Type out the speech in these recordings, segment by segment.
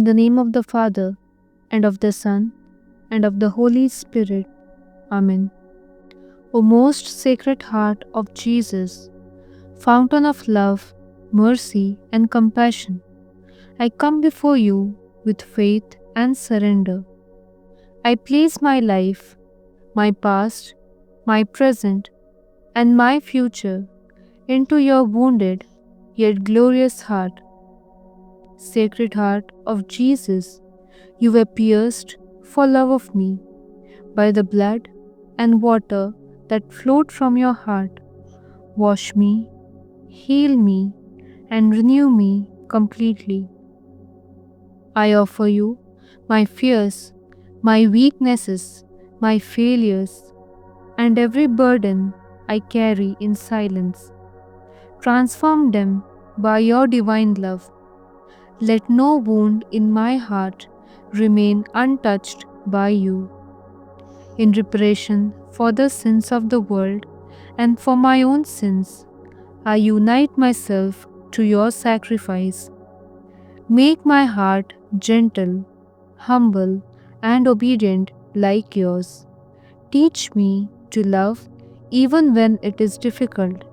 In the name of the Father, and of the Son, and of the Holy Spirit. Amen. O most Sacred Heart of Jesus, fountain of love, mercy, and compassion, I come before you with faith and surrender. I place my life, my past, my present, and my future into your wounded yet glorious heart. Sacred Heart of Jesus, you were pierced for love of me by the blood and water that flowed from your heart. Wash me, heal me, and renew me completely. I offer you my fears, my weaknesses, my failures, and every burden I carry in silence. Transform them by your divine love. Let no wound in my heart remain untouched by you. In reparation for the sins of the world and for my own sins, I unite myself to your sacrifice. Make my heart gentle, humble, and obedient like yours. Teach me to love even when it is difficult,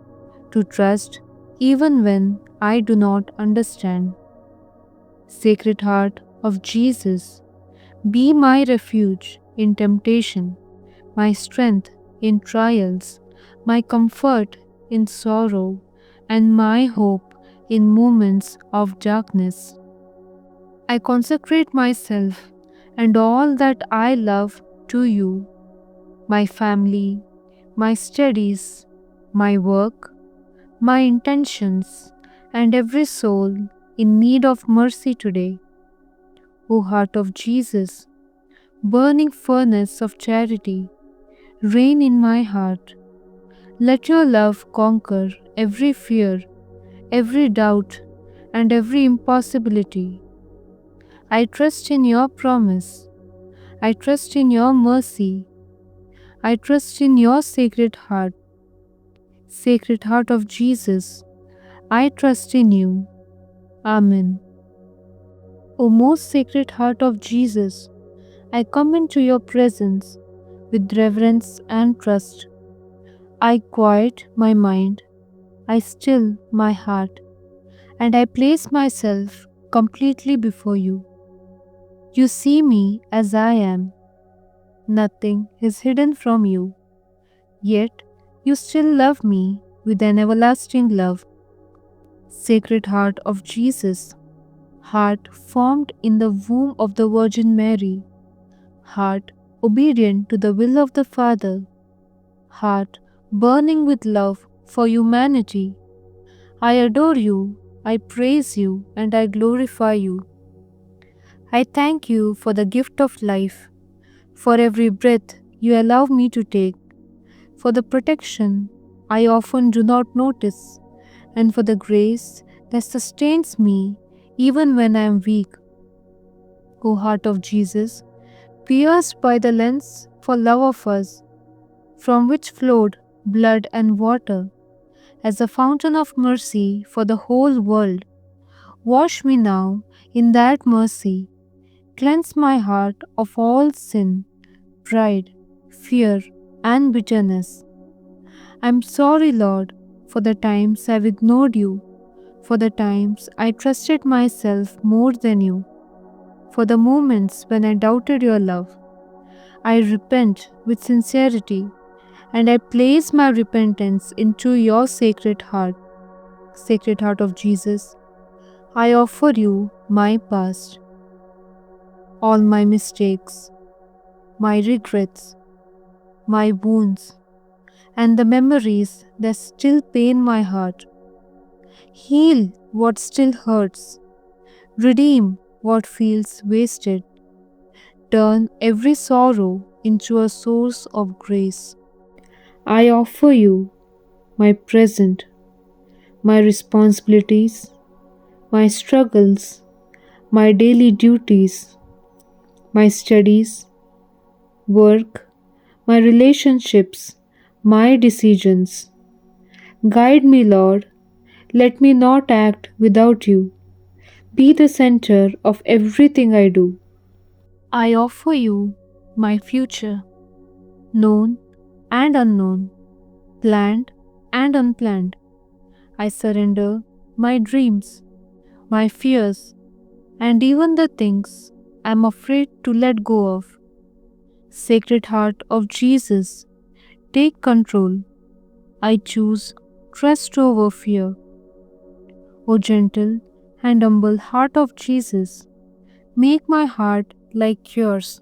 to trust even when I do not understand. Sacred Heart of Jesus, be my refuge in temptation, my strength in trials, my comfort in sorrow, and my hope in moments of darkness. I consecrate myself and all that I love to you, my family, my studies, my work, my intentions, and every soul in need of mercy today. O Heart of Jesus, burning furnace of charity, reign in my heart. Let your love conquer every fear, every doubt, and every impossibility. I trust in your promise. I trust in your mercy. I trust in your Sacred Heart. Sacred Heart of Jesus, I trust in you. Amen. O most Sacred Heart of Jesus, I come into your presence with reverence and trust. I quiet my mind, I still my heart, and I place myself completely before you. You see me as I am. Nothing is hidden from you, yet you still love me with an everlasting love. Sacred Heart of Jesus, heart formed in the womb of the Virgin Mary, heart obedient to the will of the Father, heart burning with love for humanity. I adore you, I praise you, and I glorify you. I thank you for the gift of life, for every breath you allow me to take, for the protection I often do not notice, and for the grace that sustains me even when I am weak. O Heart of Jesus, pierced by the lens for love of us, from which flowed blood and water, as a fountain of mercy for the whole world, wash me now in that mercy. Cleanse my heart of all sin, pride, fear, and bitterness. I am sorry, Lord, for the times I've ignored you, for the times I trusted myself more than you, for the moments when I doubted your love. I repent with sincerity, and I place my repentance into your Sacred Heart. Sacred Heart of Jesus, I offer you my past, all my mistakes, my regrets, my wounds, and the memories that still pain my heart. Heal what still hurts, redeem what feels wasted, turn every sorrow into a source of grace. I offer you my present, my responsibilities, my struggles, my daily duties, my studies, work, my relationships, my decisions. Guide me, Lord. Let me not act without you. Be the center of everything I do. I offer you my future, known and unknown, planned and unplanned. I surrender my dreams, my fears, and even the things I'm afraid to let go of. Sacred Heart of Jesus, take control. I choose trust over fear. O gentle and humble heart of Jesus, make my heart like yours.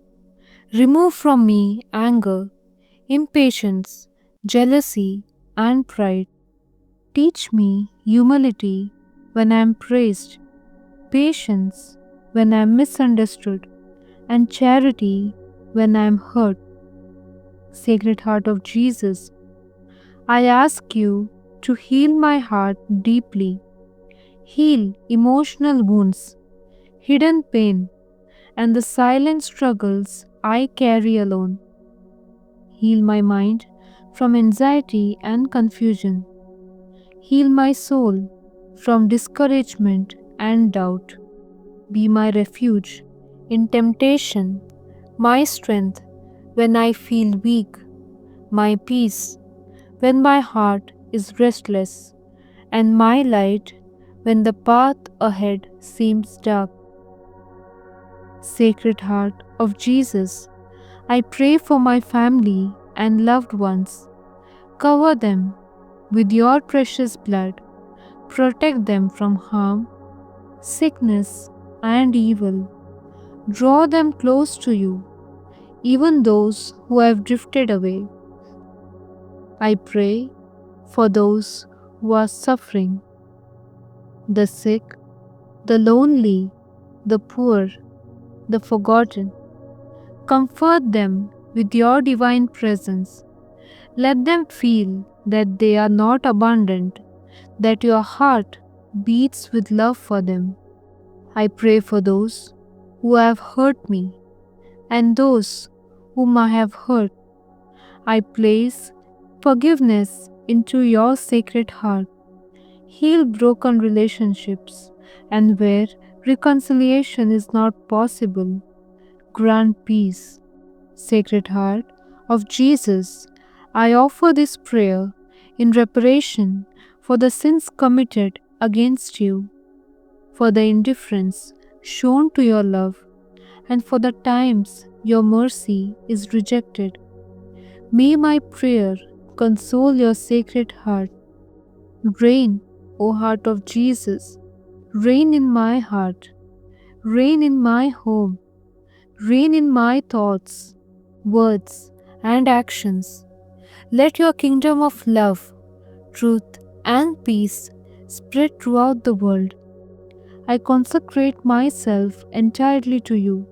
Remove from me anger, impatience, jealousy, and pride. Teach me humility when I am praised, patience when I am misunderstood, and charity when I am hurt. Sacred Heart of Jesus, I ask you to heal my heart deeply. Heal emotional wounds, hidden pain, and the silent struggles I carry alone. Heal my mind from anxiety and confusion. Heal my soul from discouragement and doubt. Be my refuge in temptation, my strength when I feel weak, my peace when my heart is restless, and my light when the path ahead seems dark. Sacred Heart of Jesus, I pray for my family and loved ones. Cover them with your precious blood. Protect them from harm, sickness, and evil. Draw them close to you, even those who have drifted away. I pray for those who are suffering, the sick, the lonely, the poor, the forgotten. Comfort them with your divine presence. Let them feel that they are not abandoned, that your heart beats with love for them. I pray for those who have hurt me and those whom I have hurt. I place forgiveness into your sacred heart. Heal broken relationships, and where reconciliation is not possible, grant peace. Sacred Heart of Jesus, I offer this prayer in reparation for the sins committed against you, for the indifference shown to your love, and for the times your mercy is rejected. May my prayer console your sacred heart. Reign, O heart of Jesus, reign in my heart, reign in my home, reign in my thoughts, words, and actions. Let your kingdom of love, truth, and peace spread throughout the world. I consecrate myself entirely to you.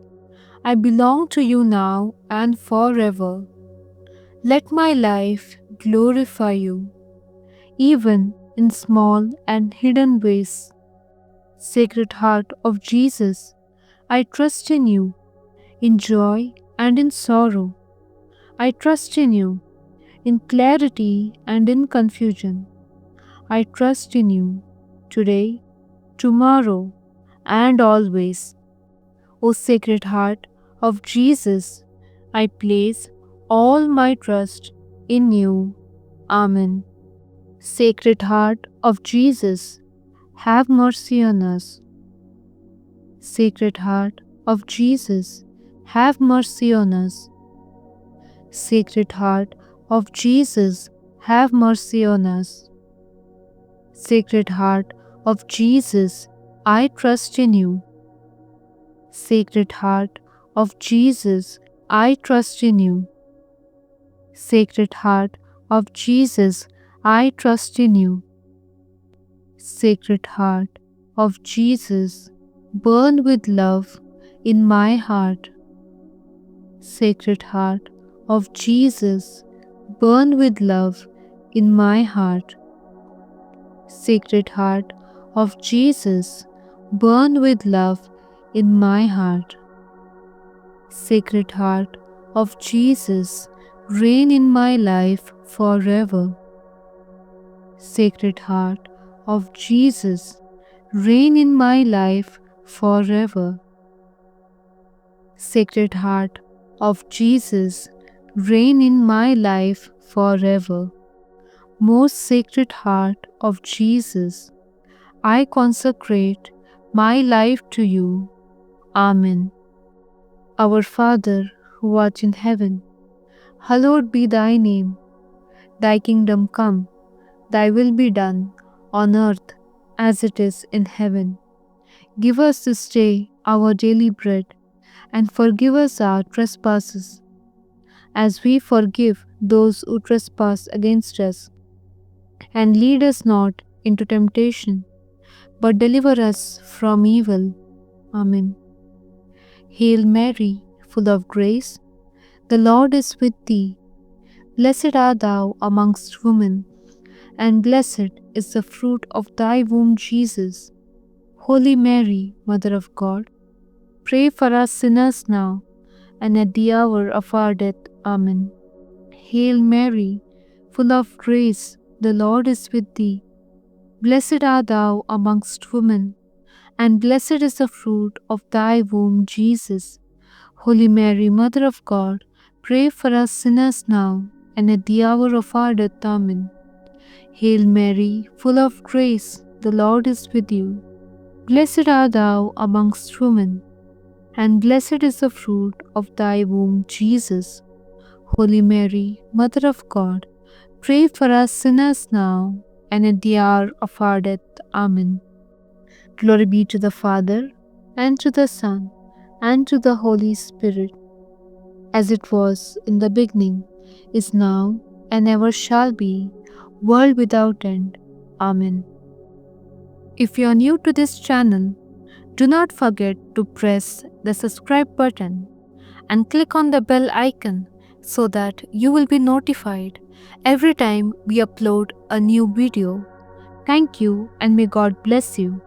I belong to you now and forever. Let my life glorify you, even in small and hidden ways. Sacred Heart of Jesus, I trust in you, in joy and in sorrow. I trust in you, in clarity and in confusion. I trust in you, today, tomorrow, and always. O Sacred Heart of Jesus, I place all my trust in you. Amen. Sacred Heart of Jesus, have mercy on us. Sacred Heart of Jesus, have mercy on us. Sacred Heart of Jesus, have mercy on us. Sacred Heart of Jesus, I trust in you. Sacred Heart of Jesus, I trust in you. Sacred Heart of Jesus, I trust in you. Sacred Heart of Jesus, burn with love in my heart. Sacred Heart of Jesus, burn with love in my heart. Sacred Heart of Jesus, burn with love in my heart. Sacred Heart of Jesus, reign in my life forever. Sacred Heart of Jesus, reign in my life forever. Sacred Heart of Jesus, reign in my life forever. Most Sacred Heart of Jesus, I consecrate my life to you. Amen. Our Father, who art in heaven, hallowed be thy name. Thy kingdom come, thy will be done, on earth as it is in heaven. Give us this day our daily bread, and forgive us our trespasses, as we forgive those who trespass against us. And lead us not into temptation, but deliver us from evil. Amen. Hail Mary, full of grace, the Lord is with thee. Blessed art thou amongst women, and blessed is the fruit of thy womb, Jesus. Holy Mary, Mother of God, pray for us sinners now and at the hour of our death. Amen. Hail Mary, full of grace, the Lord is with thee. Blessed art thou amongst women, and blessed is the fruit of thy womb, Jesus. Holy Mary, Mother of God, pray for us sinners now and at the hour of our death. Amen. Hail Mary, full of grace, the Lord is with you. Blessed art thou amongst women, and blessed is the fruit of thy womb, Jesus. Holy Mary, Mother of God, pray for us sinners now and at the hour of our death. Amen. Glory be to the Father, and to the Son, and to the Holy Spirit, as it was in the beginning, is now, and ever shall be, world without end. Amen. If you are new to this channel, do not forget to press the subscribe button and click on the bell icon so that you will be notified every time we upload a new video. Thank you, and may God bless you.